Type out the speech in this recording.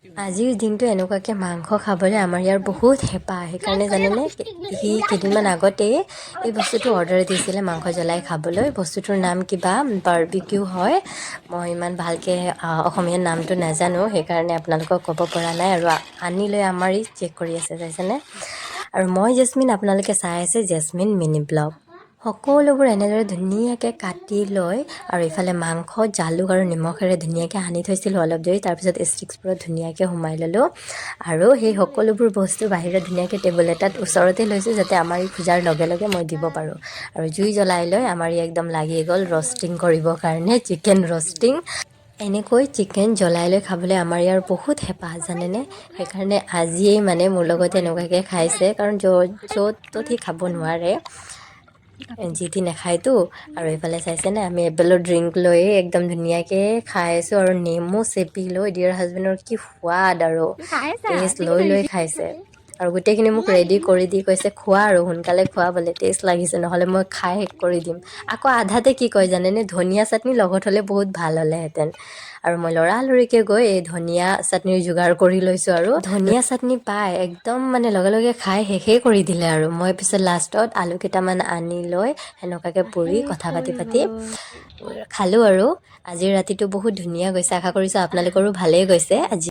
আজিৰ দিনটো এনেকুৱাকৈ মাংস খাবলৈ আমাৰ ইয়াৰ বহুত হেঁপাহ। সেইকাৰণে জানেনে, সি কেইদিনমান আগতেই এই বস্তুটো অৰ্ডাৰ দিছিলে মাংস জ্বলাই খাবলৈ। বস্তুটোৰ নাম কিবা বাৰ্বিকিউ হয়। মই ইমান ভালকৈ অসমীয়া নামটো নাজানো, সেইকাৰণে আপোনালোকক ক'ব পৰা নাই আৰু আনি লৈ আমাৰ ই চেক কৰি আছে, চাইছেনে। আৰু মই জেচমিন, আপোনালোকে চাই আছে জেচমিন মিনি ব্লগ। সকলোবোৰ এনেদৰে ধুনীয়াকৈ কাটি লৈ আৰু ইফালে মাংস জালুক আৰু নিমখেৰে ধুনীয়াকৈ সানি থৈছিলোঁ অলপ দেৰি। তাৰপিছত ষ্টিক্সবোৰত ধুনীয়াকৈ সোমাই ল'লোঁ আৰু সেই সকলোবোৰ বস্তু বাহিৰত ধুনীয়াকৈ টেবুল এটাত ওচৰতে লৈছোঁ, যাতে আমাৰ ই খোজাৰ লগে লগে মই দিব পাৰোঁ। আৰু জুই জ্বলাই লৈ আমাৰ ই একদম লাগি গ'ল ৰষ্টিং কৰিবৰ কাৰণে, চিকেন ৰষ্টিং। এনেকৈ চিকেন জ্বলাই লৈ খাবলৈ আমাৰ ইয়াৰ বহুত হেঁপাহ জানেনে। সেইকাৰণে আজিয়েই মানে মোৰ লগত এনেকুৱাকৈ খাইছে, কাৰণ য'ত ত'ত সি খাব নোৱাৰে, যি টি নাখায়তো। আৰু এইফালে চাইছেনে, আমি এপেলৰ ড্ৰিংক লৈয়ে একদম ধুনীয়াকৈ খাই আছোঁ আৰু নেমু চেপি লৈ ডিয়াৰ হাজবেণ্ডৰ কি সোৱাদ আৰু টেষ্ট লৈ লৈ খাইছে। আৰু গোটেইখিনি মোক ৰেডি কৰি দি কৈছে খোৱা আৰু সোনকালে খোৱা বোলে, টেষ্ট লাগিছে, নহ'লে মই খাই শেষ কৰি দিম। আকৌ আধাতে কি কয় জানেনে, ধনিয়া চাটনি লগত হ'লে বহুত ভাল হ'লেহেঁতেন। আৰু মই লৰালৰিকৈ গৈ এই ধনিয়া চাটনিৰ যোগাৰ কৰি লৈছোঁ। আৰু ধনিয়া চাটনি পাই একদম মানে লগে লগে খাই শেষেই কৰি দিলে। আৰু মই পিছত লাষ্টত আলু কেইটামান আনি লৈ সেনেকুৱাকৈ পুৰি কথা পাতি পাতি খালোঁ। আৰু আজিৰ ৰাতিটো বহুত ধুনীয়া গৈছে, আশা কৰিছোঁ আপোনালোকৰো ভালেই গৈছে। আজি